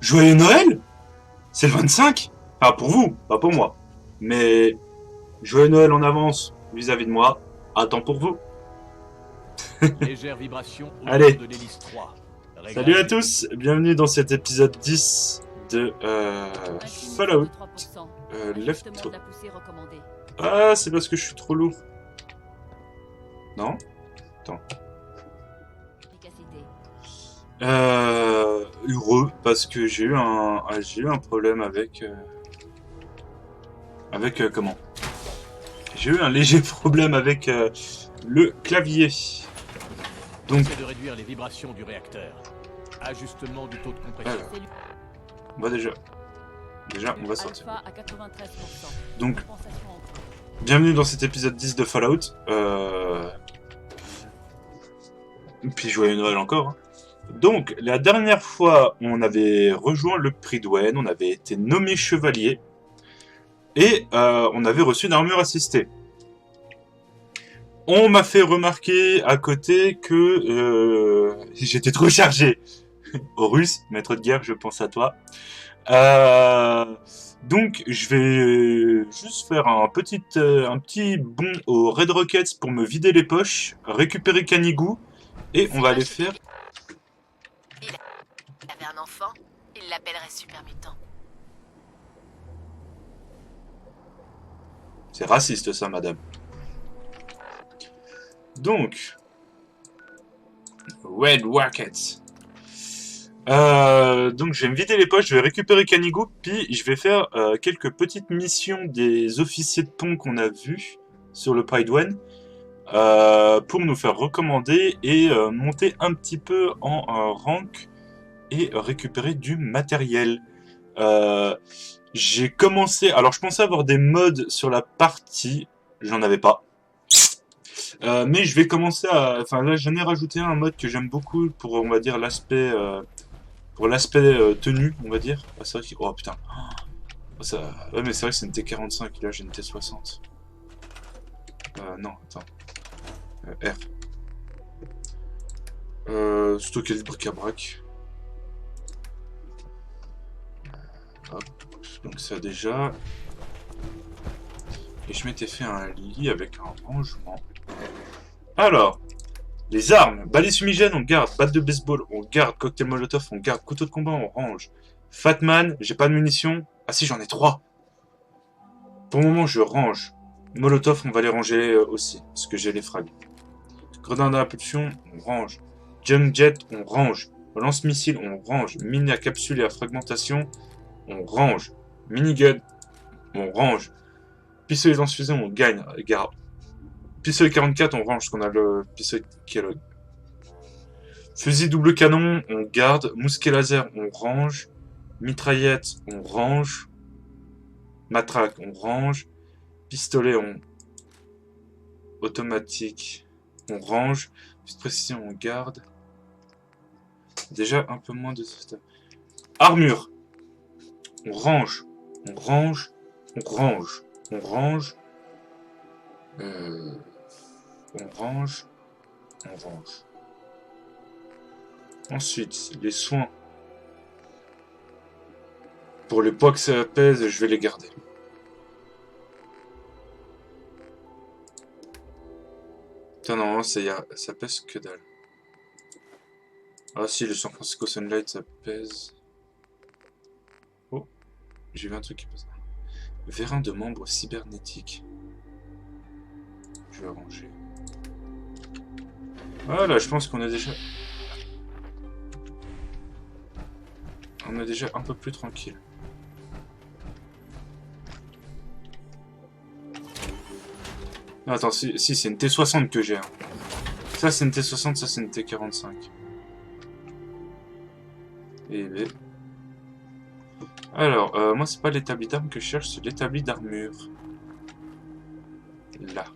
Joyeux Noël? C'est le 25? Enfin, pour vous, pas pour moi. Mais joyeux Noël en avance vis-à-vis de moi. Attends pour vous. Légère vibration autour Allez, de l'hélice 3. salut Réglage à du tout. tous. Bienvenue dans cet épisode 10 de Inclinaison Fallout de 3%. Left. Ajustement de la poussée recommandé. Ah, c'est parce que je suis trop lourd. Non? Attends. Efficacité. Heureux parce que j'ai eu un problème avec comment? J'ai eu un léger problème avec le clavier. Donc, Essaie de réduire les vibrations du réacteur. Ajustement du taux de compression. alors, Cellule on va déjà, on va sortir. alpha à 93%. Donc, Compensation en cours. bienvenue dans cet épisode 10 de Fallout. Puis joyeux Noël encore. Hein. Donc, la dernière fois, on avait rejoint le Prydwen, on avait été nommé chevalier, et on avait reçu une armure assistée. On m'a fait remarquer à côté que j'étais trop chargé. Horus, maître de guerre, je pense à toi. Donc, je vais juste faire un petit bond aux Red Rockets pour me vider les poches, récupérer Canigou, et on va aller faire... Il avait un enfant, il l'appellerait Super Mutant. C'est raciste ça, madame. Donc, Red Rockets. Donc je vais me vider les poches, je vais récupérer Canigou, puis je vais faire quelques petites missions des officiers de pont qu'on a vus sur le Prydwen pour nous faire recommander et monter un petit peu en rank et récupérer du matériel. J'ai commencé... Alors je pensais avoir des mods sur la partie, j'en avais pas. Mais je vais commencer à... Enfin là j'en ai rajouté un mode que j'aime beaucoup pour on va dire l'aspect... Pour l'aspect tenue, on va dire. Ah, c'est vrai que... Oh putain. Oh, ça... Ouais, mais c'est vrai que c'est une T45, là j'ai une T60. Non, attends. R. Stocker le bric-à-brac. Hop. Donc ça déjà. Et je m'étais fait un lit avec un rangement. Alors. Les armes, balise fumigène, on garde. Batte de baseball, on garde. Cocktail molotov, on garde. Couteau de combat, on range. Fatman, j'ai pas de munitions. Ah si, j'en ai 3. Pour le moment, je range. Molotov, on va les ranger aussi, parce que j'ai les frags. Grenade d'impulsion, on range. Jump jet, on range. Lance-missile, on range. Mine à capsule et à fragmentation, on range. Minigun, on range. Pistolet lance-fusée, on gagne. Garde. Pistolet 44, on range, parce qu'on a le pistolet Kellogg. Fusil double canon, on garde. Mousquet laser, on range. Mitraillette, on range. Matraque, on range. Pistolet, on... automatique, on range. Petite précision, on garde. Déjà un peu moins de stuff. Armure, on range. On range. On range. On range. On range. On range. Ensuite, les soins. Pour les poids que ça pèse, je vais les garder. Putain, non, ça pèse que dalle. Ah si, le San Francisco Sunlight, ça pèse... Oh, j'ai vu un truc qui pèse. Vérin de membre cybernétique. Je vais ranger. Voilà, je pense qu'on est déjà... On est déjà un peu plus tranquille. Non, attends, si c'est une T60 que j'ai. Hein. Ça c'est une T60, ça c'est une T45. Et B. Alors, moi c'est pas l'établi d'armes que je cherche, c'est l'établi d'armure. Là.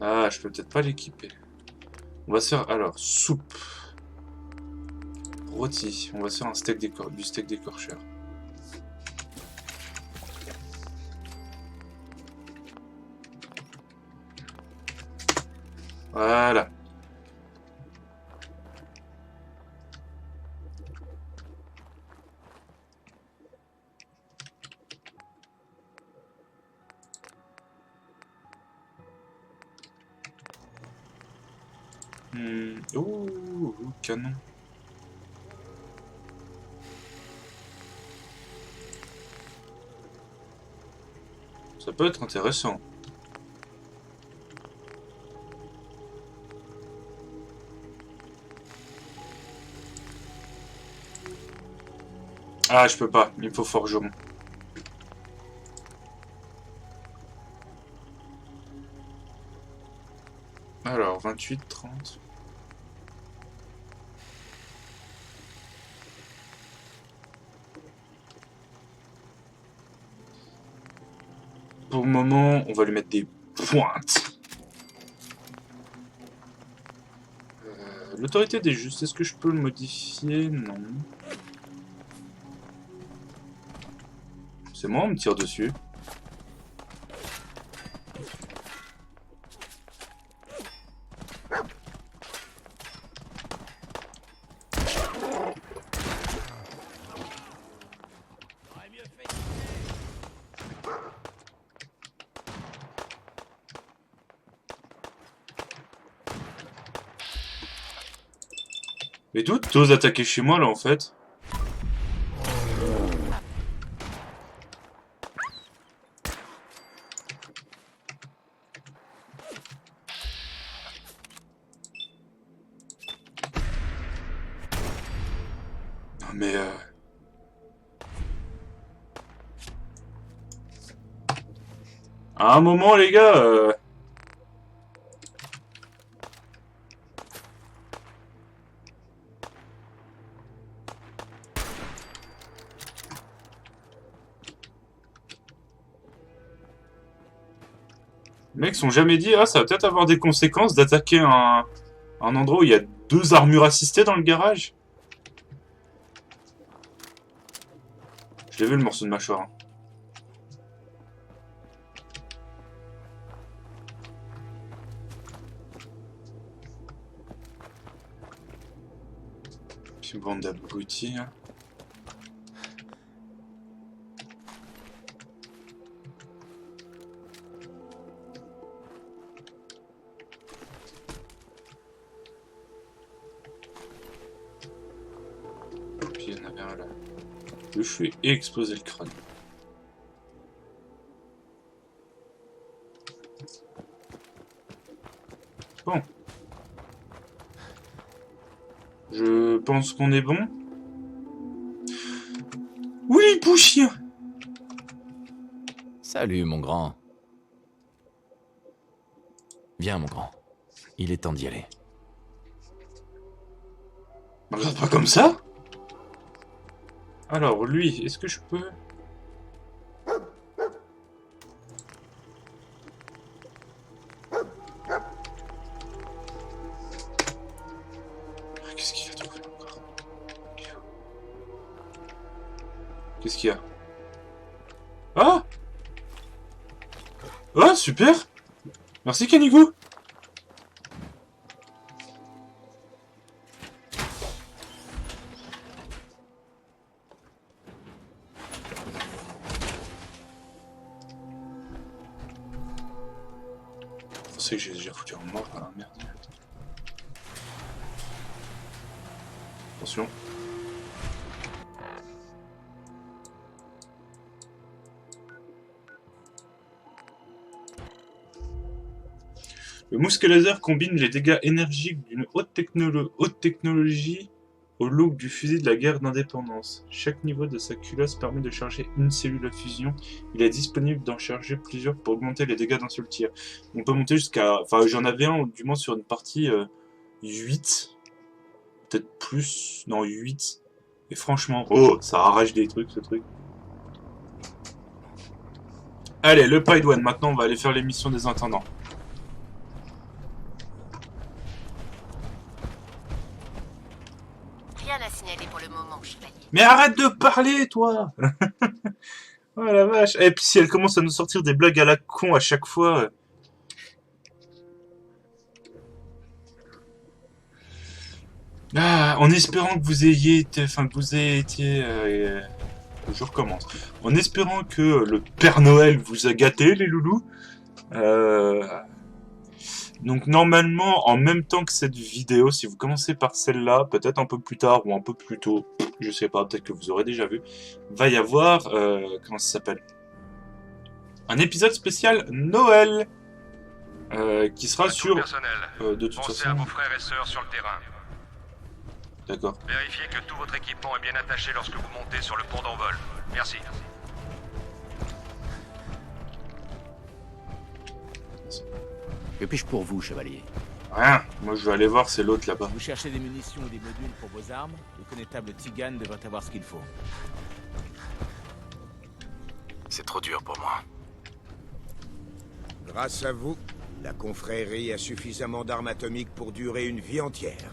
Ah, je peux peut-être pas l'équiper. On va se faire, alors, soupe. Rôti. On va se faire du steak d'écorcheur. Voilà. Ouh, canon. Ça peut être intéressant. Ah, je peux pas. Il me faut forgeron. Alors, 28, 30... Pour le moment, on va lui mettre des pointes. L'autorité des justes, est-ce que je peux le modifier? Non. C'est moi, on me tire dessus. Mais d'où t'oses attaquer chez moi, là, en fait? Non, mais... À un moment, les gars... Les mecs sont jamais dit, ah, ça va peut-être avoir des conséquences d'attaquer un endroit où il y a 2 armures assistées dans le garage. Je l'ai vu le morceau de mâchoire. Hein. Puis bande d'abrutis. Hein. Puis il y en avait un là. Je lui ai explosé le crâne. Bon. Je pense qu'on est bon. Oui, pouchien. Salut, mon grand. Viens, mon grand. Il est temps d'y aller. Me regarde pas comme ça. Alors, lui, est-ce que je peux... Qu'est-ce qu'il a trouvé encore? Qu'est-ce qu'il y a? Ah! Ah, super! Merci, Canigo! C'est que j'ai déjà foutu en mort, ah merde. Attention. Le mousquet laser combine les dégâts énergiques d'une haute technologie au look du fusil de la guerre d'indépendance. Chaque niveau de sa culasse permet de charger une cellule à fusion. Il est disponible d'en charger plusieurs pour augmenter les dégâts d'un seul tir. On peut monter jusqu'à... Enfin, j'en avais un, du moins sur une partie 8. Peut-être plus... Non, 8. Et franchement... Oh, ça arrache des trucs, ce truc. Allez, le Paidwan. Maintenant, on va aller faire les missions des intendants. Rien à signaler pour le moment, chevalier. Mais arrête de parler, toi. Oh la vache. Et puis si elle commence à nous sortir des blagues à la con à chaque fois... Ah, en espérant que vous ayez été... Enfin, que vous ayez été... je recommence. En espérant que le Père Noël vous a gâté, les loulous. Donc, normalement, en même temps que cette vidéo, si vous commencez par celle-là, peut-être un peu plus tard ou un peu plus tôt, je sais pas, peut-être que vous aurez déjà vu, va y avoir... comment ça s'appelle? Un épisode spécial Noël qui sera À tout le sur... personnel, de toute pensez façon... à vos frères et sœurs sur le terrain. D'accord. Vérifiez que tout votre équipement est bien attaché lorsque vous montez sur le pont d'envol. Merci. Que puis-je pour vous, chevalier? Rien. Moi, je vais aller voir, c'est l'autre là-bas. Vous cherchez des munitions ou des modules pour vos armes? Le connétable Tigan devrait avoir ce qu'il faut. C'est trop dur pour moi. Grâce à vous, la confrérie a suffisamment d'armes atomiques pour durer une vie entière.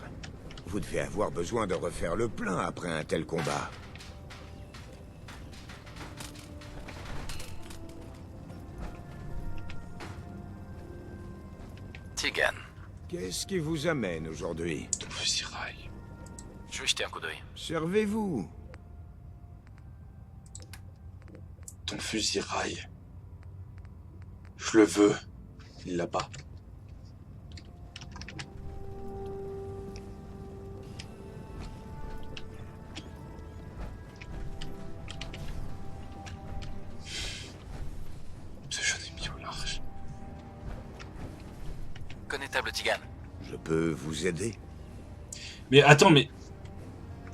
Vous devez avoir besoin de refaire le plein après un tel combat. Tigan, Qu'est-ce qui vous amène aujourd'hui? Ton fusilail. je vais jeter un coup d'œil. Servez-vous. Ton fusilail. Je le veux. Il l'a pas. J'en ai mis au large. Connétable Tigan, Je peux vous aider? Mais attends, mais...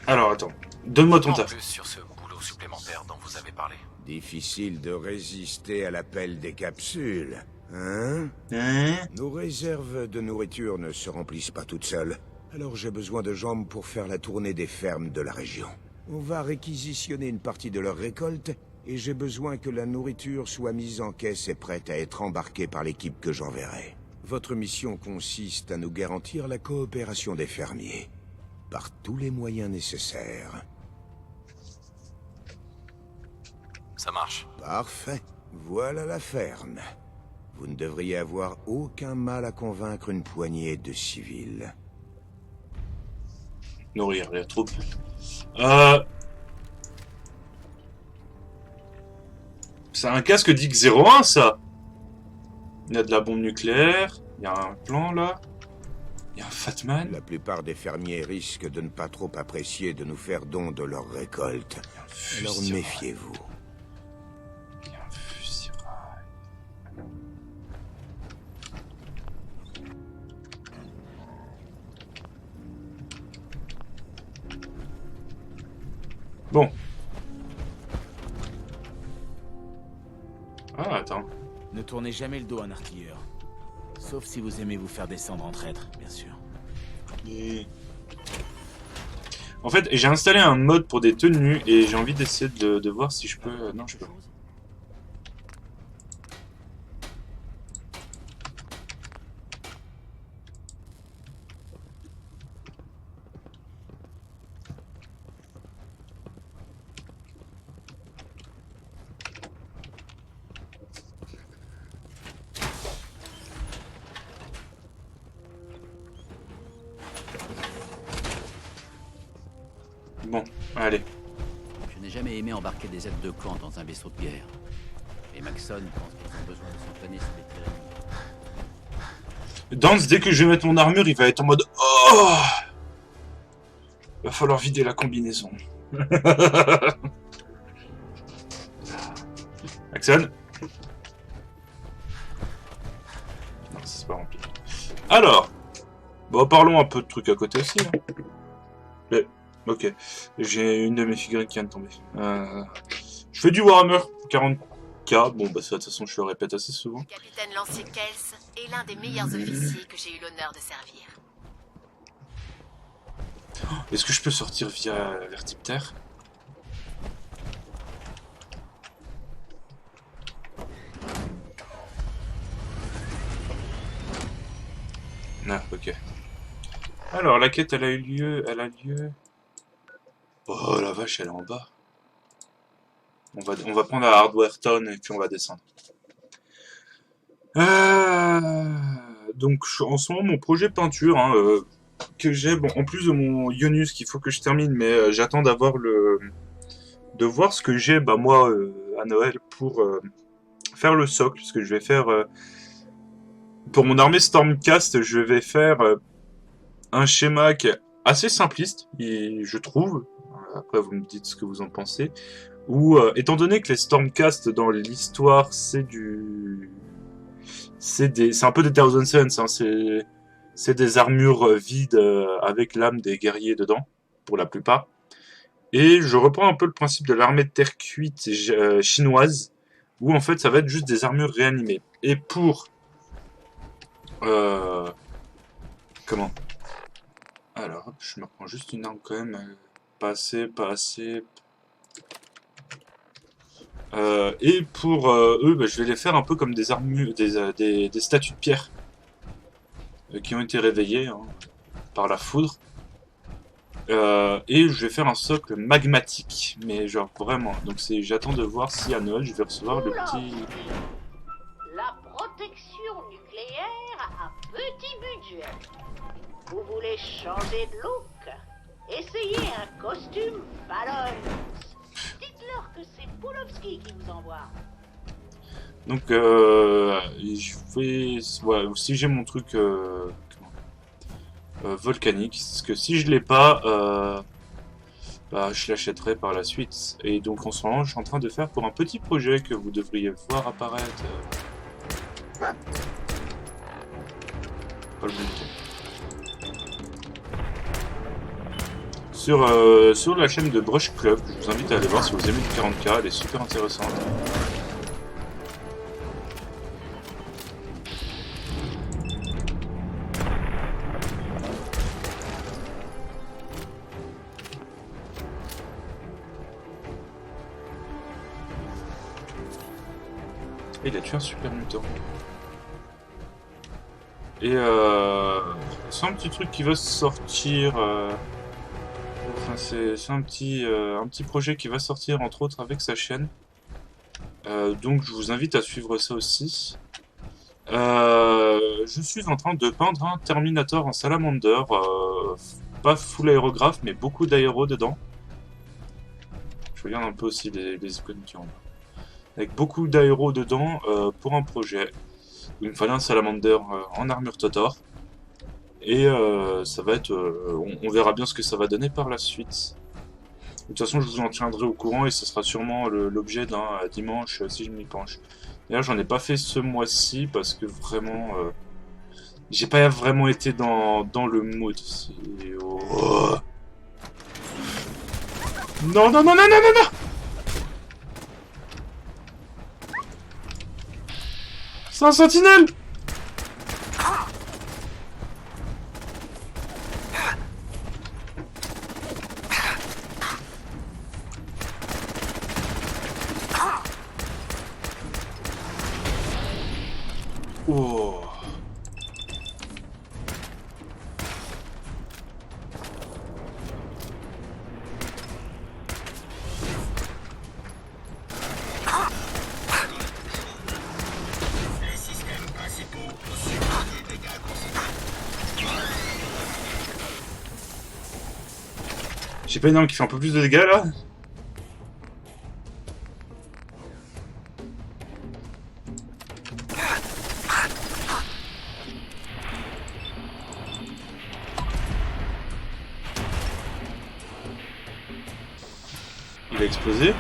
Alors, attends. Donne-moi ton en taf. plus sur ce boulot supplémentaire dont vous avez parlé. Difficile de résister à l'appel des capsules, hein? Hein? Nos réserves de nourriture ne se remplissent pas toutes seules. Alors j'ai besoin de jambes pour faire la tournée des fermes de la région. On va réquisitionner une partie de leur récolte, et j'ai besoin que la nourriture soit mise en caisse et prête à être embarquée par l'équipe que j'enverrai. Votre mission consiste à nous garantir la coopération des fermiers, par tous les moyens nécessaires. Ça marche. Parfait. Voilà la ferme. Vous ne devriez avoir aucun mal à convaincre une poignée de civils. Nourrir les troupes. C'est un casque DIC 01, ça. Il y a de la bombe nucléaire. Il y a un plan, là. Il y a un Fatman. La plupart des fermiers risquent de ne pas trop apprécier de nous faire don de leur récolte. Alors Fusilail. méfiez-vous. Il y a un fusilail. Bon. Ah, attends. Ne tournez jamais le dos à un artilleur. Sauf si vous aimez vous faire descendre en traître, bien sûr. En fait, j'ai installé un mode pour des tenues et j'ai envie d'essayer de voir si je peux... Non, je peux. Bon, allez. Je n'ai jamais aimé embarquer des aides de camp dans un vaisseau de guerre. Et Maxson pense qu'ils ont besoin de s'entraîner sur les tyrannies. Dance, dès que je vais mettre mon armure, il va être en mode... Oh, va falloir vider la combinaison. Axel. Non, c'est pas rempli. Alors. Bon, parlons un peu de trucs à côté aussi. Hein. Mais, ok. J'ai une de mes figurines qui vient de tomber. Je fais du Warhammer 40K. Bon, bah ça, de toute façon, je le répète assez souvent. Le capitaine Lancier Kels est l'un des meilleurs officiers que j'ai eu l'honneur de servir. Est-ce que je peux sortir via Vertipter? Ah, ok. Alors, la quête, elle a eu lieu... Elle a lieu... Oh, la vache, elle est en bas. On va prendre la Hardware Town et puis on va descendre. Donc, en ce moment, mon projet peinture, hein, que j'ai, bon, en plus de mon Ionus qu'il faut que je termine, mais j'attends d'avoir de voir ce que j'ai, bah moi, à Noël pour faire le socle, parce que je vais faire pour mon armée Stormcast, je vais faire un schéma qui est assez simpliste, et je trouve. Après, vous me dites ce que vous en pensez. Où, étant donné que les Stormcast dans l'histoire, c'est un peu des Thousand Suns, hein, c'est des armures vides avec l'âme des guerriers dedans, pour la plupart. Et je reprends un peu le principe de l'armée de terre cuite chinoise, où en fait ça va être juste des armures réanimées. Et pour... comment? Alors, hop, je me reprends juste une arme quand même. Pas assez. Et pour eux, bah, je vais les faire un peu comme des armures, des statues de pierre qui ont été réveillées hein, par la foudre. Et je vais faire un socle magmatique, mais genre vraiment. Donc j'attends de voir si à Noël je vais recevoir le petit. La protection nucléaire à petit budget. Vous voulez changer de look? Essayez un costume balance. Dites-leur que c'est Poulovski qui vous envoie. Donc je vais... Ouais, si j'ai mon truc volcanique, parce que si je l'ai pas, bah, je l'achèterai par la suite. Et donc en ce moment, je suis en train de faire pour un petit projet que vous devriez voir apparaître. Pas le bouton. Sur la chaîne de Brush Club, je vous invite à aller voir si vous aimez du 40K, elle est super intéressante. Et il a tué un super mutant. Et c'est un petit truc qui va sortir... Enfin, c'est un petit projet qui va sortir entre autres avec sa chaîne. Donc je vous invite à suivre ça aussi. Je suis en train de peindre un Terminator en salamander. Pas full aérographe mais beaucoup d'aéro dedans. Je regarde un peu aussi les icônes qui en ont. Avec beaucoup d'aéro dedans pour un projet. Il me fallait un salamander en armure Totor. Et ça va être... on verra bien ce que ça va donner par la suite. De toute façon, je vous en tiendrai au courant et ce sera sûrement l'objet d'un dimanche si je m'y penche. D'ailleurs, j'en ai pas fait ce mois-ci parce que vraiment... j'ai pas vraiment été dans le mood. Oh. Non, non, non, non, non, non, non! C'est un sentinelle! Oh. J'ai pas une arme qui fait un peu plus de dégâts là? Il a explosé.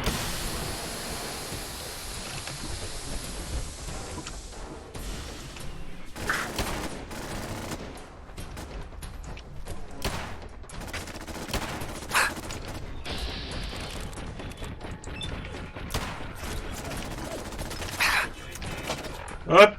Hop.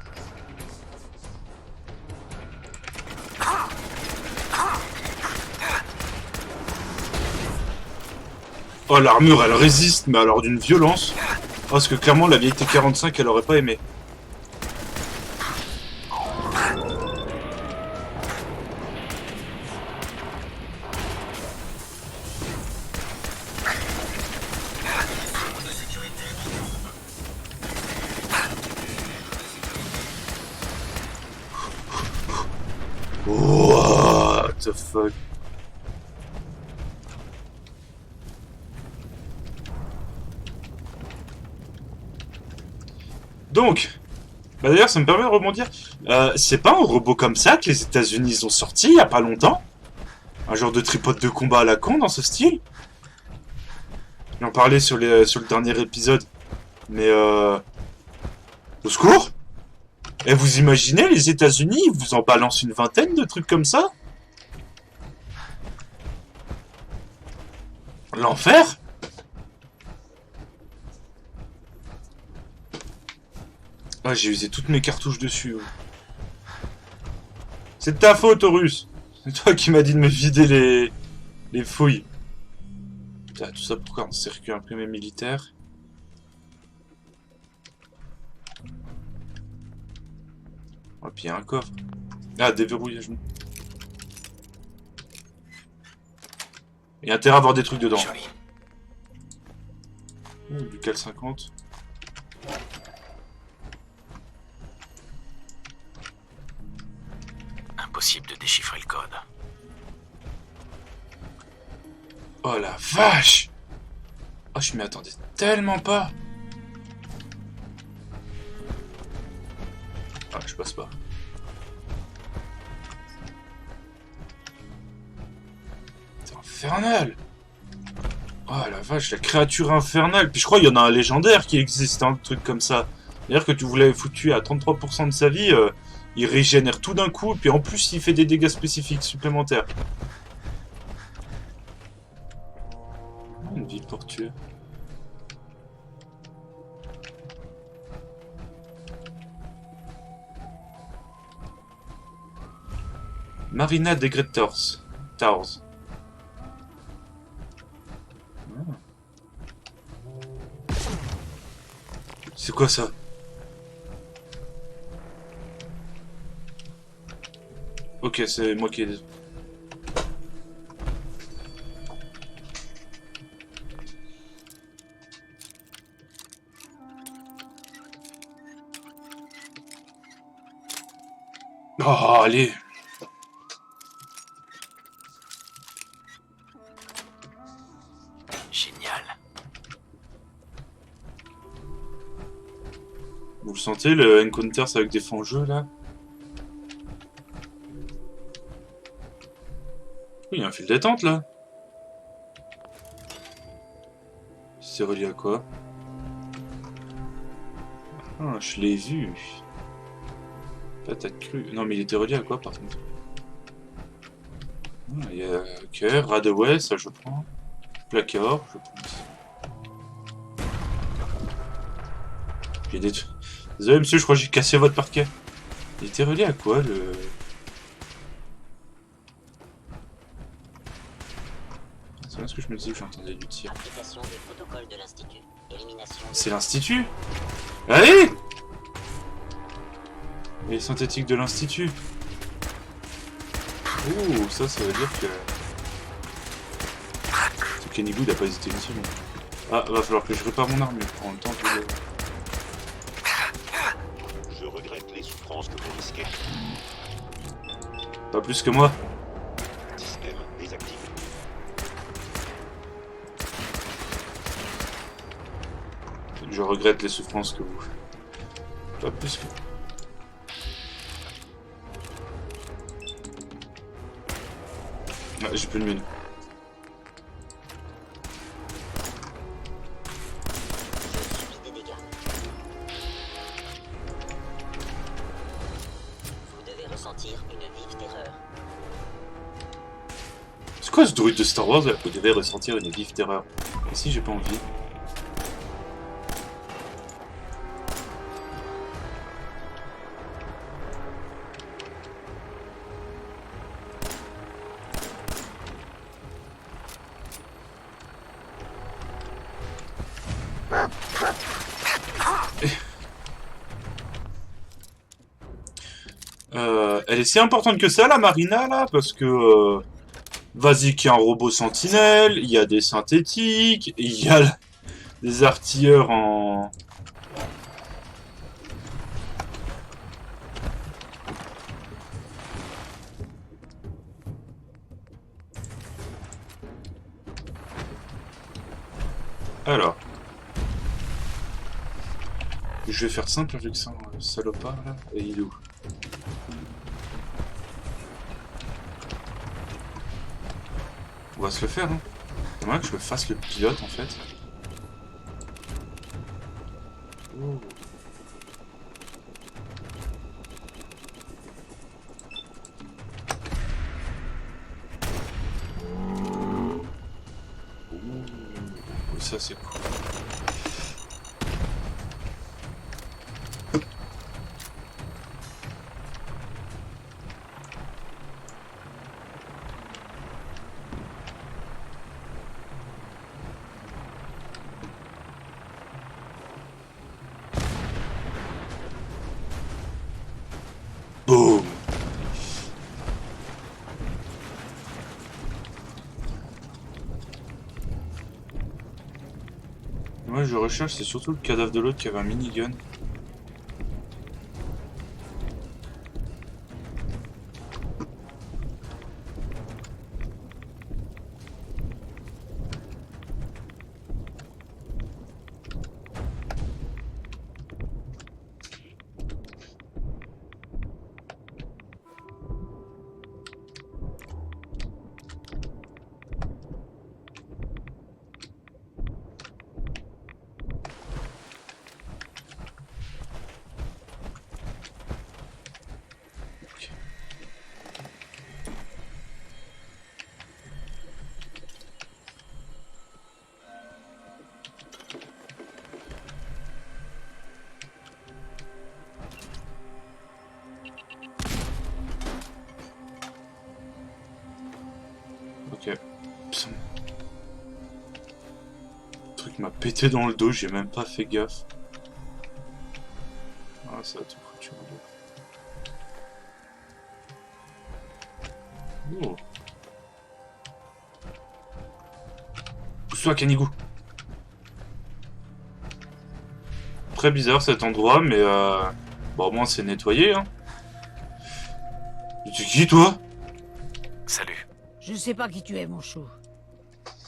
Oh, l'armure, elle résiste, mais alors d'une violence. Oh, parce que clairement, la vieille T45, elle aurait pas aimé. What? the fuck? Donc, bah d'ailleurs, ça me permet de rebondir. C'est pas un robot comme ça que les États-Unis ont sorti il y a pas longtemps? Un genre de tripote de combat à la con dans ce style? J'en parlais sur le dernier épisode. Mais au secours? Et vous imaginez, les États-Unis, ils vous en balancent une vingtaine de trucs comme ça? L'enfer? Ah, j'ai usé toutes mes cartouches dessus. Ouais. C'est de ta faute, Horus. C'est toi qui m'as dit de me vider les fouilles. Putain, tout ça pourquoi un circuit imprimé militaire? Ah, puis il y a un coffre. Ah, déverrouillage. Il y a intérêt à avoir des trucs dedans. Joli. Oh, du Cal 50. Impossible de déchiffrer le code. Oh la vache! Oh, je m'y attendais tellement pas! Ah, je passe pas. C'est infernal! Oh la vache, la créature infernale! Puis je crois qu'il y en a un légendaire qui existe, un truc comme ça. C'est-à-dire que tu vous l'avez foutu à 33% de sa vie, il régénère tout d'un coup, et puis en plus il fait des dégâts spécifiques supplémentaires. Une ville portuaire. Marina des Great Towers. Towers. Ah. C'est quoi ça? Ok, c'est moi qui ai... Oh, allez. Génial. Vous le sentez, le encounter avec des fonds-jeux, là? Oui, il y a un fil d'attente, là. C'est relié à quoi? Ah, je l'ai vu. Patate crue. Non, mais il était relié à quoi, par contre? Ah, il y a... Ok, Radaway, ça je prends. Placard, je prends. J'ai des... Désolé, monsieur, je crois que j'ai cassé votre parquet. Il était relié à quoi, le... C'est bien ce que je me disais que j'entendais du tir. Application des protocoles de l'Institut. Élimination de... C'est l'Institut? Allez! Les synthétiques de l'Institut. Ouh, ça veut dire que... Ce Kenny Good a pas hésité une seconde. Ah, va falloir que je répare mon armure en même temps que... Je regrette les souffrances que vous risquez. Pas plus que moi. Système désactivé. Je regrette les souffrances que vous... Pas plus que... Ah, j'ai plus de mine. Je subis des dégâts. Vous devez ressentir une vive terreur. C'est quoi ce druide de Star Wars là? Vous devez ressentir une vive terreur. Et si j'ai pas envie? Elle est si importante que ça, la Marina, là, parce que... Vas-y, qu'il y a un robot sentinelle, il y a des synthétiques, il y a des artilleurs en... Alors. Je vais faire simple avec ça, salopard là. Et il est où? On va se le faire, hein. J'aimerais que je me fasse le pilote en fait. Oh. Oui, ça c'est cool. Boum. Moi je recherche, c'est surtout le cadavre de l'autre qui avait un minigun. Ok. Putain. Le truc m'a pété dans le dos, j'ai même pas fait gaffe. Ah, ça a tout foutu en dos. Oh. Pousse-toi, Kanigou. Très bizarre cet endroit, mais bon, au moins c'est nettoyé, hein. Tu es qui, toi? Salut. Je sais pas qui tu es, mon chou.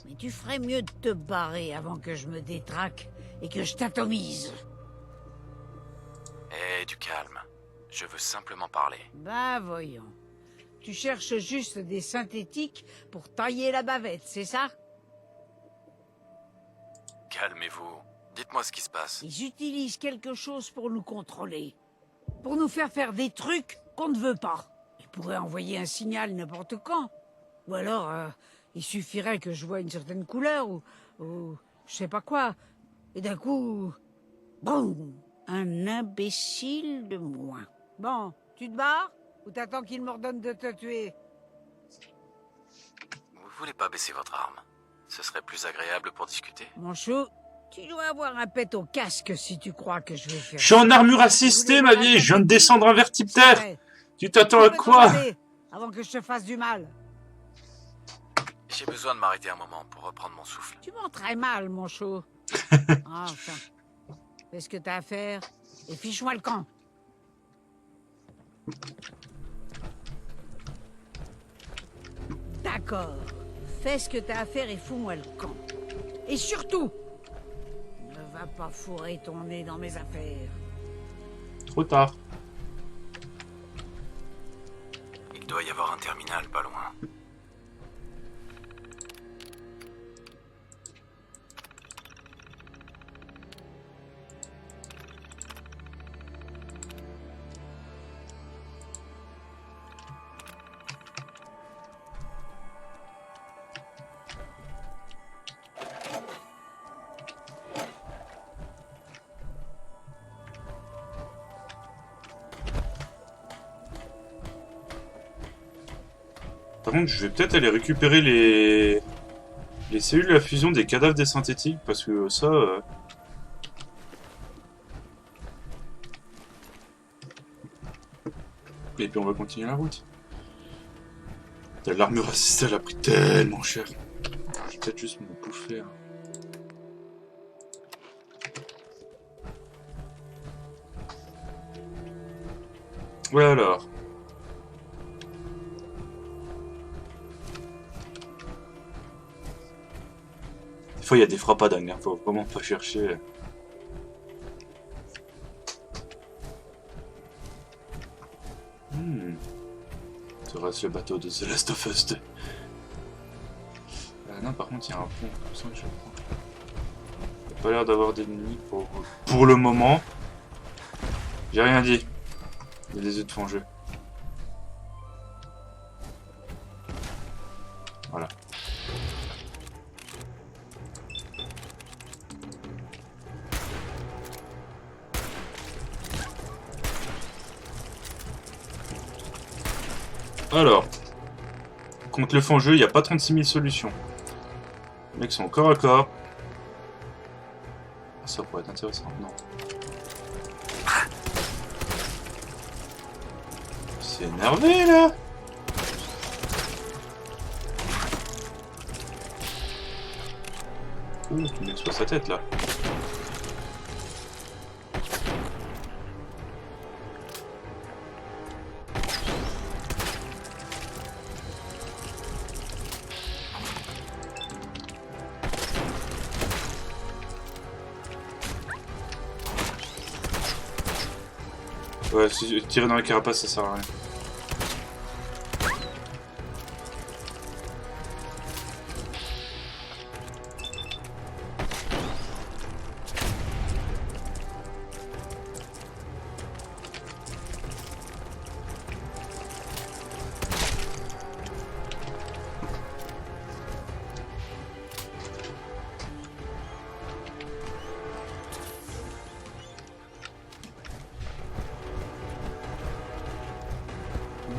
Mais tu ferais mieux de te barrer avant que je me détraque et que je t'atomise. Eh, du calme. Je veux simplement parler. Bah voyons. Tu cherches juste des synthétiques pour tailler la bavette, c'est ça? Calmez-vous. Dites-moi ce qui se passe. Ils utilisent quelque chose pour nous contrôler. Pour nous faire des trucs qu'on ne veut pas. Ils pourraient envoyer un signal n'importe quand. Ou alors, il suffirait que je voie une certaine couleur, ou je sais pas quoi. Et d'un coup... Boum! Un imbécile de moins. Bon, tu te barres? Ou t'attends qu'il m'ordonne de te tuer? Vous voulez pas baisser votre arme? Ce serait plus agréable pour discuter. Mon chou, tu dois avoir un pet au casque si tu crois que je vais faire... Je suis en armure assistée, ma vieille, je viens de descendre un vertiptère. Tu t'attends à quoi? Avant que je te fasse du mal. J'ai besoin de m'arrêter un moment pour reprendre mon souffle. Tu mens très mal, mon chou. Enfin, fais ce que t'as à faire et fiche-moi le camp. D'accord. Fais ce que t'as à faire et fous-moi le camp. Et surtout, ne va pas fourrer ton nez dans mes affaires. Trop tard. Il doit y avoir un terminal pas loin. Par contre, je vais peut-être aller récupérer les cellules à fusion des cadavres des synthétiques, parce que ça... Et puis on va continuer la route. L'armure assistée, elle a pris tellement cher. Je vais peut-être juste me bouffer. Hein. Ouais alors. fois, il y a des frappadingues, hein. Faut vraiment pas chercher. Ça reste le bateau de The Last of Us 2. Non, par contre, il y a un pont, comme ça, je prends. Il n'y a pas l'air d'avoir d'ennemis pour le moment. J'ai rien dit. Il y a des œufs de fond en jeu. Voilà. Alors, contre le fond en jeu, il n'y a pas 36 000 solutions. Les mecs sont corps à corps. Ça pourrait être intéressant, non. C'est énervé là. Ouh, il explose sa tête là. Ouais, si tirer dans la carapace, ça sert à rien.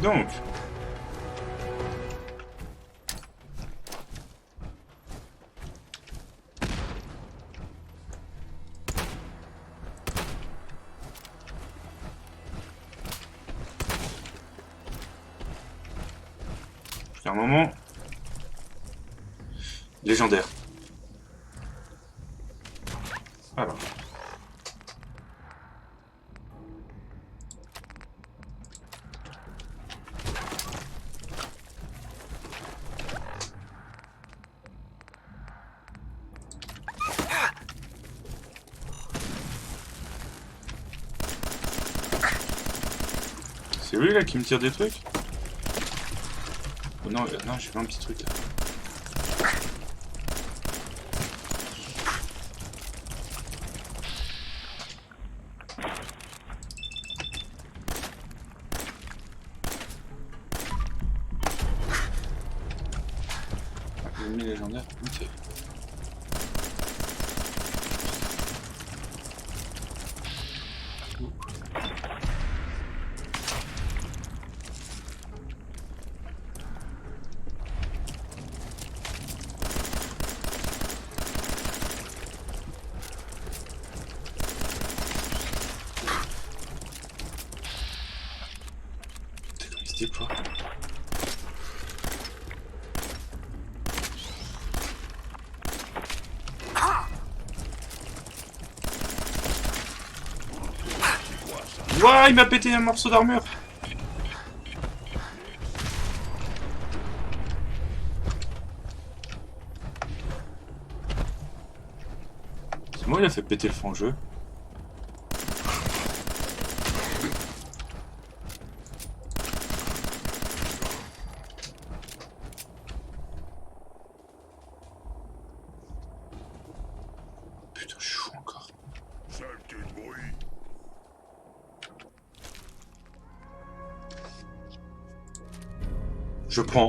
Donc, jusqu'à un moment légendaire. Alors. C'est lui là qui me tire des trucs? Oh non, non, j'ai vu un petit truc là. Ennemi légendaire, ok. Quoi. Ouah, il m'a pété un morceau d'armure. C'est moi, il a fait péter le fond en jeu. Je prends.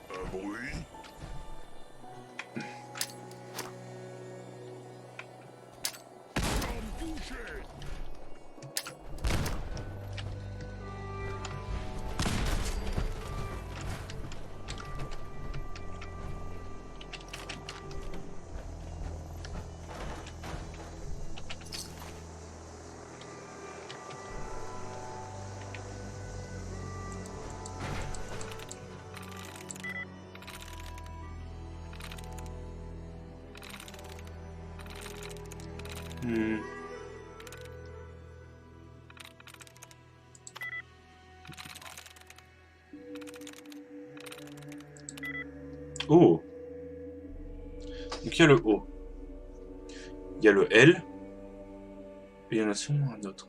Un bruit. Oh. Donc il y a le O. Il y a le L. Et il y en a sûrement un autre.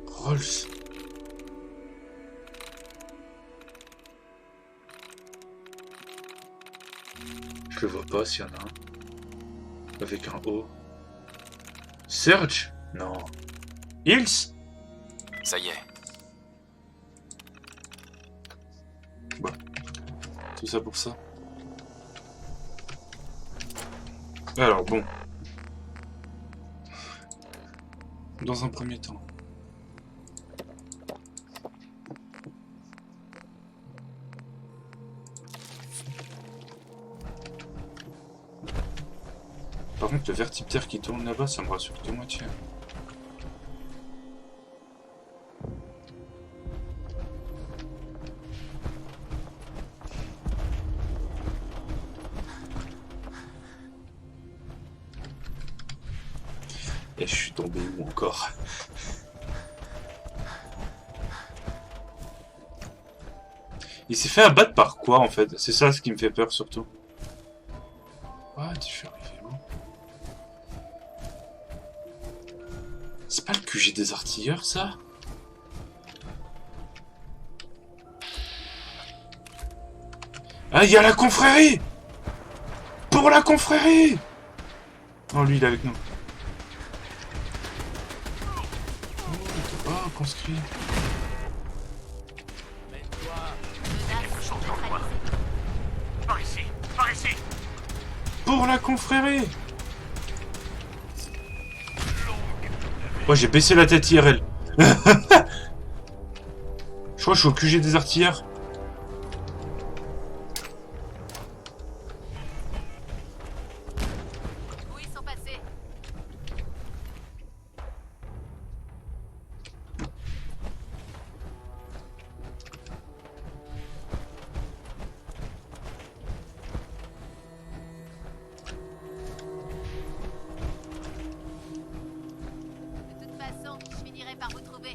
Rolls. Je le vois pas s'il y en a un. Avec un O. Surge? Non. Hills? Ça y est. Bah. Tout ça pour ça. Alors bon. Dans un premier temps. Par contre, le vertiptère qui tourne là-bas, ça me rassure que moitié. Et je suis tombé où encore? Il s'est fait abattre par quoi en fait? C'est ça ce qui me fait peur surtout. What? Je suis arrivé où? C'est pas le QG des artilleurs ça? Ah, il y a la confrérie! Pour la confrérie! Oh, lui il est avec nous. Oh, conscrit. Par ici, par ici. Pour la confrérie! Moi j'ai baissé la tête IRL. Je crois que je suis au QG des artilleurs. Où ils sont passés? De toute façon, je finirai par vous trouver.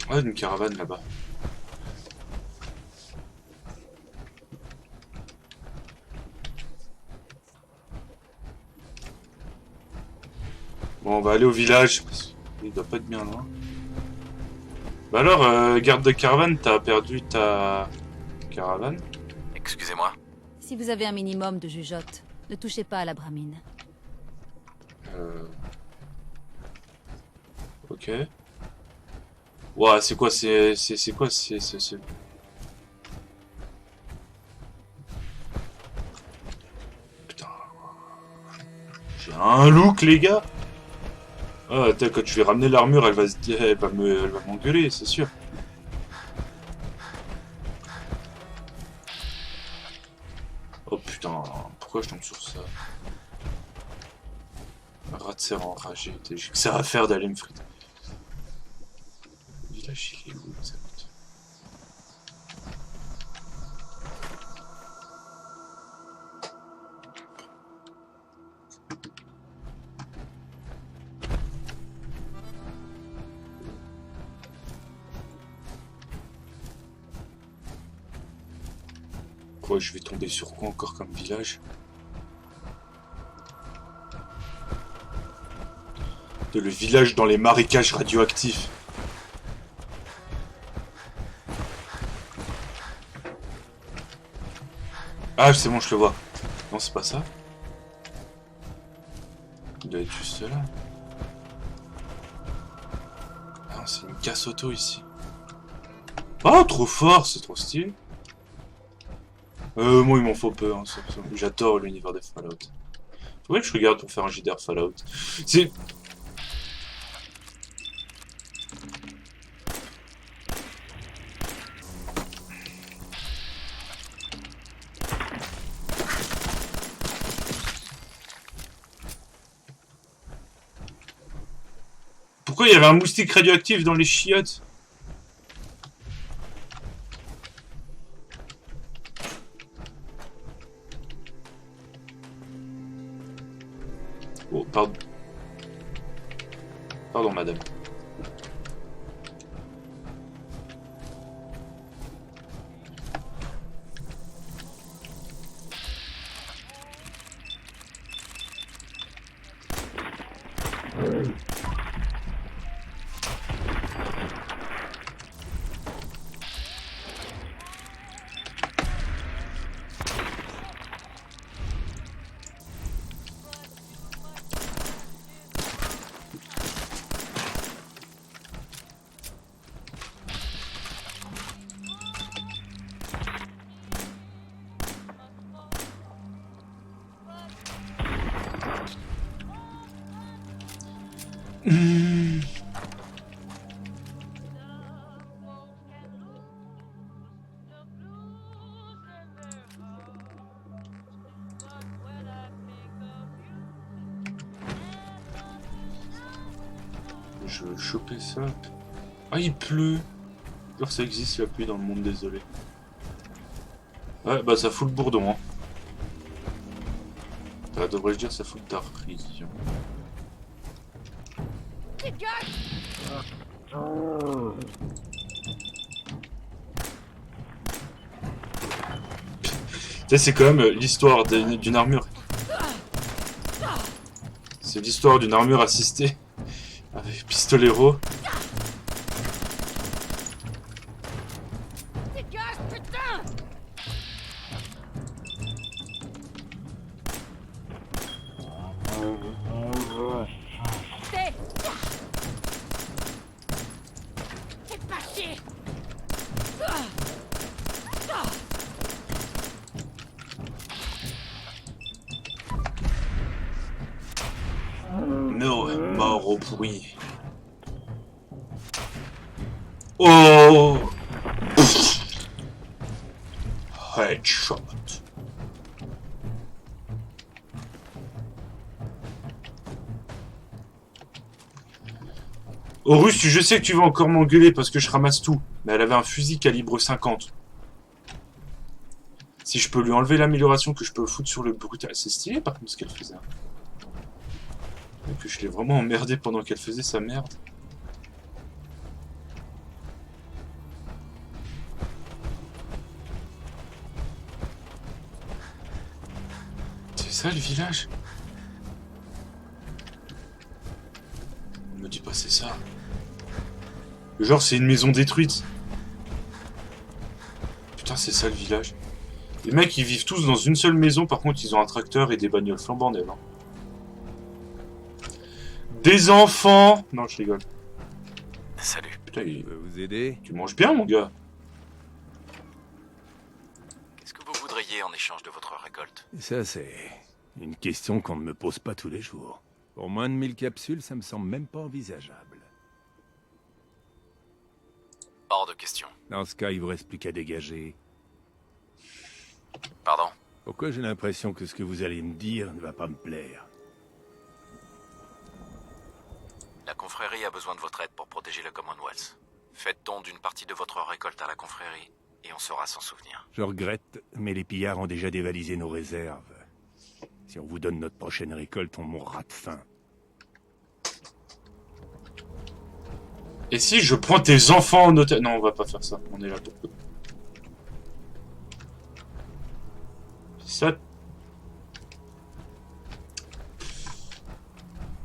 Ouais, une caravane là-bas. Bon, on va aller au village. Il doit pas être bien loin. Bah alors, garde de caravane, t'as perdu ta caravane? Excusez-moi. Si vous avez un minimum de jugeote, ne touchez pas à la bramine. Ok. Ouah, c'est quoi? C'est quoi? Putain. J'ai un look, les gars. Ah, attends, quand je vais ramener l'armure, elle va m'engueuler, c'est sûr. Oh putain, pourquoi je tombe sur ça? Rat de serre enragé, j'ai que ça à faire d'aller me friter. Le village, il est où, ça coûte? Quoi, je vais tomber sur quoi encore comme village? De le village dans les marécages radioactifs. Ah, c'est bon, je le vois. Non, c'est pas ça. Il doit être juste là. Ah, c'est une casse auto ici. Oh, trop fort, c'est trop stylé. Moi, il m'en faut peu. Hein, j'adore l'univers des Fallout. Faudrait que je regarde pour faire un JDR Fallout. C'est... Pourquoi il y avait un moustique radioactif dans les chiottes? Oh, pardon. Pardon, madame. Je veux choper ça. Ah, il pleut. Genre ça existe la pluie dans le monde, désolé. Ouais, bah ça fout le bourdon, hein. Devrais-je dire ça fout le tartrillo. Tu sais, c'est quand même l'histoire d'une armure. C'est l'histoire d'une armure assistée avec pistolero. Mort au bruit. Oh! Headshot. Horus, je sais que tu vas encore m'engueuler parce que je ramasse tout. Mais elle avait un fusil calibre 50. Si je peux lui enlever l'amélioration que je peux foutre sur le brutal. C'est stylé par contre ce qu'elle faisait. Et que je l'ai vraiment emmerdé pendant qu'elle faisait sa merde. C'est ça le village? On me dit pas c'est ça. Genre c'est une maison détruite. Putain c'est ça le village. Les mecs ils vivent tous dans une seule maison, par contre ils ont un tracteur et des bagnoles flambant neuves. Hein. Des enfants! Non je rigole. Salut. Putain il... Je peux vous aider? Tu manges bien mon gars. Qu'est-ce que vous voudriez en échange de votre récolte? Ça, c'est une question qu'on ne me pose pas tous les jours. Pour moins de 1000 capsules, ça me semble même pas envisageable. Hors de question. Dans ce cas, il vous reste plus qu'à dégager. Pardon? Pourquoi j'ai l'impression que ce que vous allez me dire ne va pas me plaire? La confrérie a besoin de votre aide pour protéger le Commonwealth. Faites don d'une partie de votre récolte à la confrérie, et on saura s'en souvenir. Je regrette, mais les pillards ont déjà dévalisé nos réserves. Si on vous donne notre prochaine récolte, on mourra de faim. Et si je prends tes enfants en otage... Non, on va pas faire ça. On est là pour... Ça...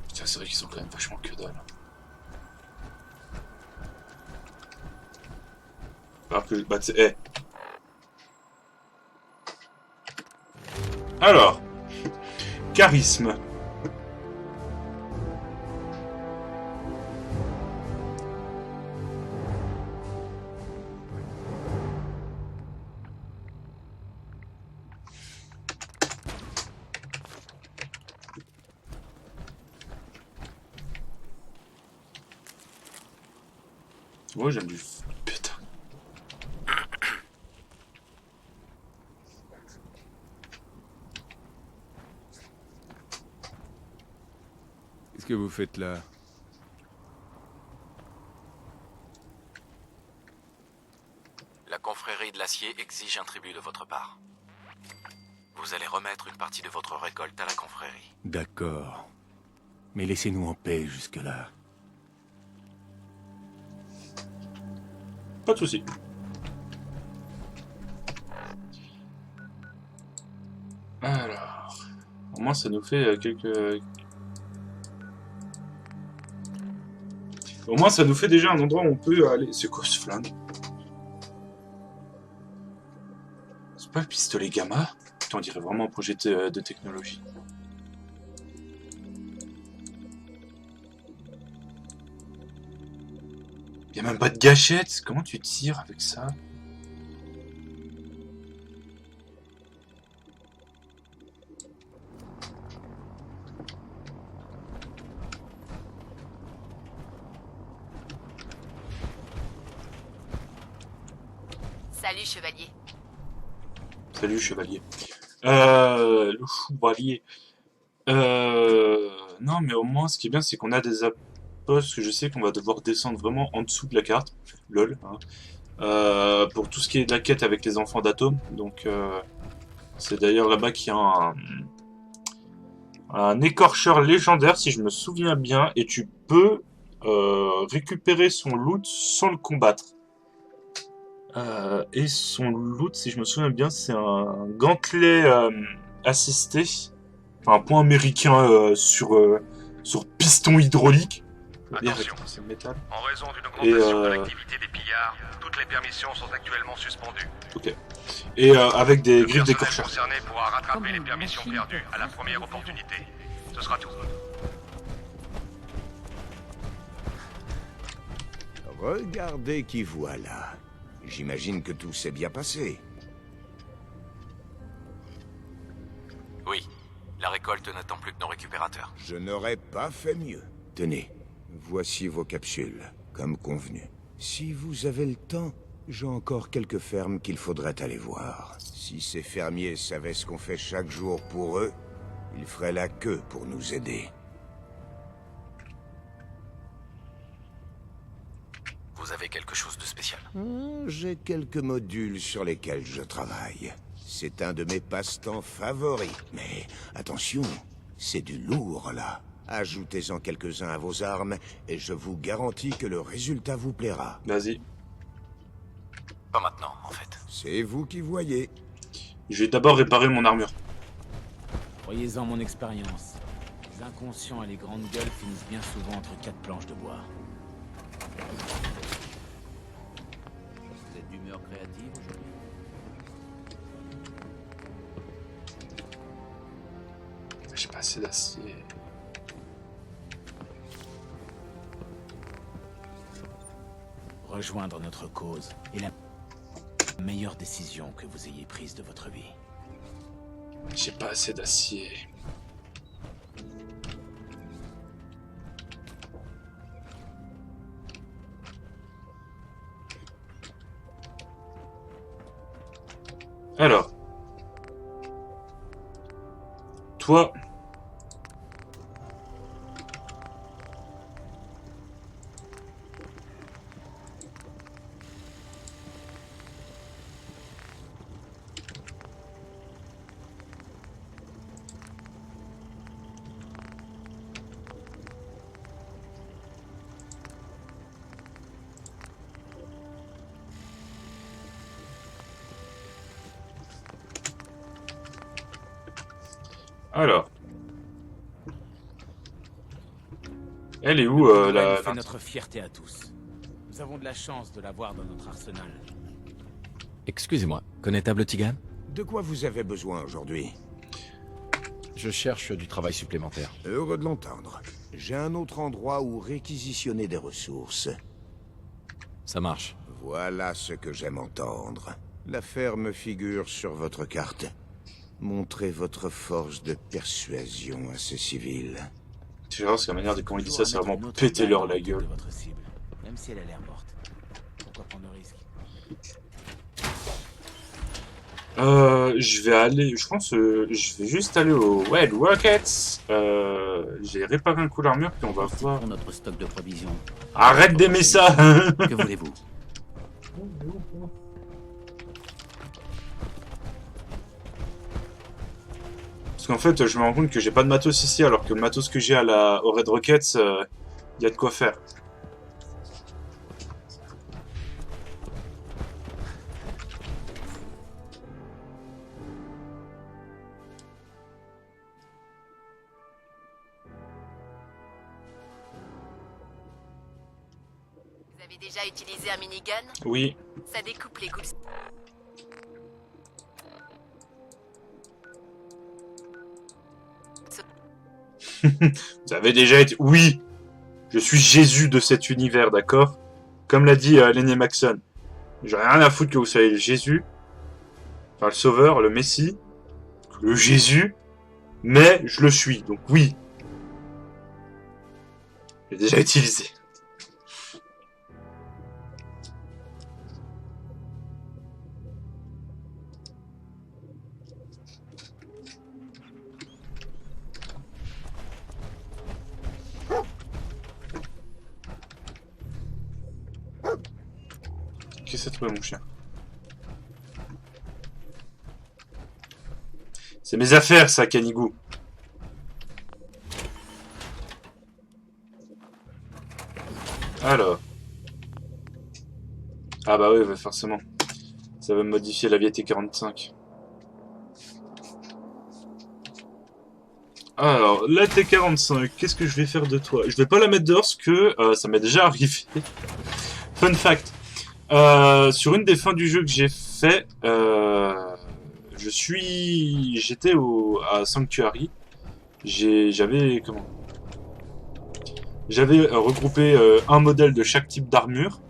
Putain, c'est vrai qu'ils sont quand même vachement que dalle. Alors que... Bah, tu Alors... Charisme. Moi j'aime du... Putain. Qu'est-ce que vous faites là? La confrérie de l'acier exige un tribut de votre part. Vous allez remettre une partie de votre récolte à la confrérie. D'accord. Mais laissez-nous en paix jusque-là. Pas de soucis. Alors... Au moins ça nous fait quelques... Au moins, ça nous fait déjà un endroit où on peut aller. C'est quoi ce flingue? C'est pas le pistolet gamma? Putain, on dirait vraiment un projet de technologie. Y a même pas de gâchette. Comment tu tires avec ça? Salut, chevalier. Salut, chevalier. Le chevalier. Non, mais au moins, ce qui est bien, c'est qu'on a des postes que je sais qu'on va devoir descendre vraiment en dessous de la carte. LOL. Hein. Pour tout ce qui est de la quête avec les enfants d'Atome. Donc, c'est d'ailleurs là-bas qu'il y a un écorcheur légendaire, si je me souviens bien. Et tu peux récupérer son loot sans le combattre. Et son loot, si je me souviens bien, c'est un gantelet assisté. Enfin, un point américain sur piston hydraulique. Attention. C'est le métal. En raison d'une augmentation de l'activité des pillards, toutes les permissions sont actuellement suspendues. Ok. Et avec des Le griffes personnel d'écorcheur. concerné pourra rattraper les permissions perdues à la première opportunité. Ce sera tout. Regardez qui voilà. J'imagine que tout s'est bien passé. Oui, la récolte n'attend plus que nos récupérateurs. Je n'aurais pas fait mieux. Tenez, voici vos capsules, comme convenu. Si vous avez le temps, j'ai encore quelques fermes qu'il faudrait aller voir. Si ces fermiers savaient ce qu'on fait chaque jour pour eux, ils feraient la queue pour nous aider. Vous avez quelque chose de spécial? J'ai quelques modules sur lesquels je travaille. C'est un de mes passe-temps favoris. Mais attention, c'est du lourd là. Ajoutez-en quelques-uns à vos armes et je vous garantis que le résultat vous plaira. Vas-y. Pas maintenant, en fait. C'est vous qui voyez. Je vais d'abord réparer mon armure. Croyez-en mon expérience. Les inconscients et les grandes gueules finissent bien souvent entre 4 planches de bois. Vous êtes d'humeur créative aujourd'hui? J'ai pas assez d'acier. Rejoindre notre cause est la meilleure décision que vous ayez prise de votre vie. J'ai pas assez d'acier. Alors. Toi. Alors. Elle est où la... fait notre fierté à tous. Nous avons de la chance de l'avoir dans notre arsenal. Excusez-moi, connétable Tigan? De quoi vous avez besoin aujourd'hui? Je cherche du travail supplémentaire. Heureux de l'entendre. J'ai un autre endroit où réquisitionner des ressources. Ça marche. Voilà ce que j'aime entendre. La ferme figure sur votre carte. Montrez votre force de persuasion à ces civils. Tu verras, parce que la manière dont on dit ça, c'est vraiment péter leur la gueule. Votre cible, même si elle a l'air morte. Pourquoi prendre le risque? Je vais aller, je pense, je vais juste aller au Red Rockets. J'ai réparé un coup d'armure, puis on va voir. Pour notre stock de provisions. Arrête d'aimer ça. Que voulez-vous? Parce qu'en fait, je me rends compte que j'ai pas de matos ici, alors que le matos que j'ai au Red Rockets, y a de quoi faire. avez déjà utilisé un minigun? Oui. Ça découpe les ghouls. Vous avez déjà été... Oui. Je suis Jésus de cet univers, d'accord? Comme l'a dit Lenny Maxon. J'ai rien à foutre que vous soyez le Jésus. Enfin, le sauveur, le Messie. Le Jésus. Mais je le suis, donc oui. J'ai déjà utilisé. Qu'est-ce que c'est toi, mon chien? C'est mes affaires, ça, Canigou. Alors. Ah bah oui, forcément. Ça va modifier la vie T45. Alors, la T45, qu'est-ce que je vais faire de toi? Je vais pas la mettre dehors parce que ça m'est déjà arrivé. Fun fact. Sur une des fins du jeu que j'ai fait, j'étais à Sanctuary. J'avais regroupé un modèle de chaque type d'armure.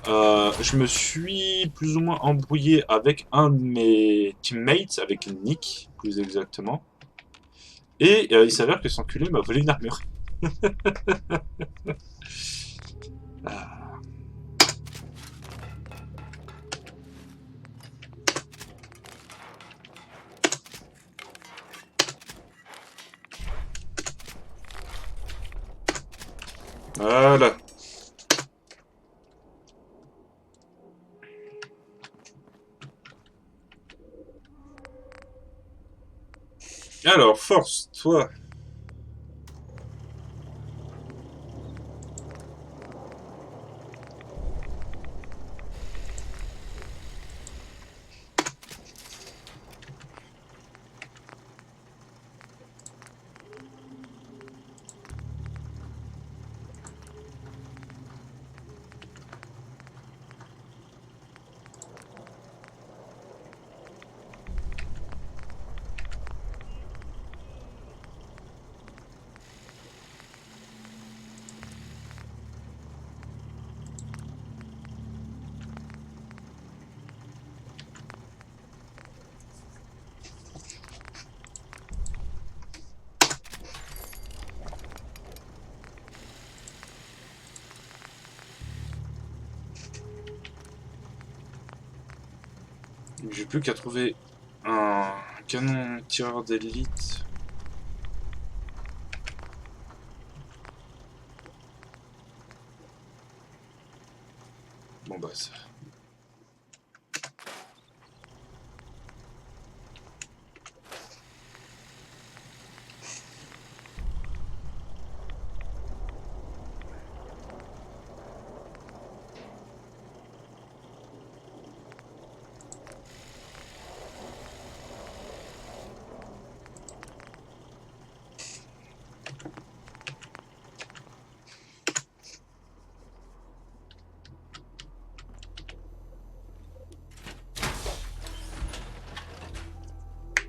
Je me suis plus ou moins embrouillé avec un de mes teammates, avec Nick, plus exactement. Et il s'avère que cet enculé m'a volé une armure. Ah. Voilà. Alors, force, toi. J'ai plus qu'à trouver un canon tireur d'élite. Bon bah ça...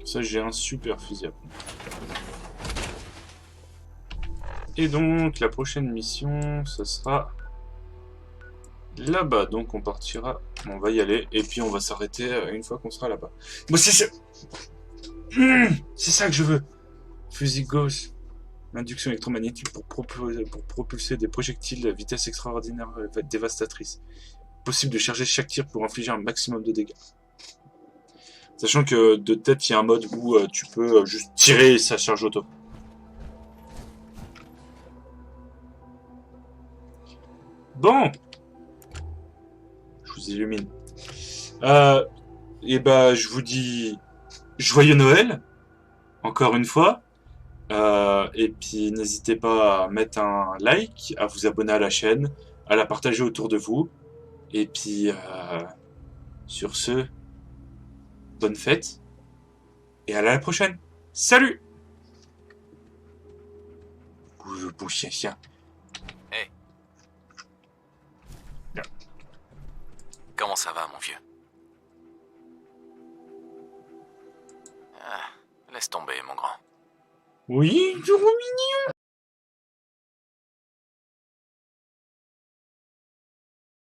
Ça, j'ai un super fusil à pompe. Et donc, la prochaine mission, ce sera là-bas. Donc, on partira, on va y aller, et puis on va s'arrêter une fois qu'on sera là-bas. Moi, c'est ça. C'est ça que je veux. Fusil gauche. Induction électromagnétique pour propulser des projectiles à vitesse extraordinaire dévastatrice. Possible de charger chaque tir pour infliger un maximum de dégâts. Sachant que de tête, il y a un mode où tu peux juste tirer et ça charge auto. Bon. Je vous illumine. Et bah, je vous dis joyeux Noël, encore une fois. Et puis, n'hésitez pas à mettre un like, à vous abonner à la chaîne, à la partager autour de vous. Et puis, sur ce... bonne fête, et à la prochaine. Salut! Bouge, chien. Hey. Comment ça va, mon vieux? Ah, laisse tomber, mon grand. Oui, trop mignon.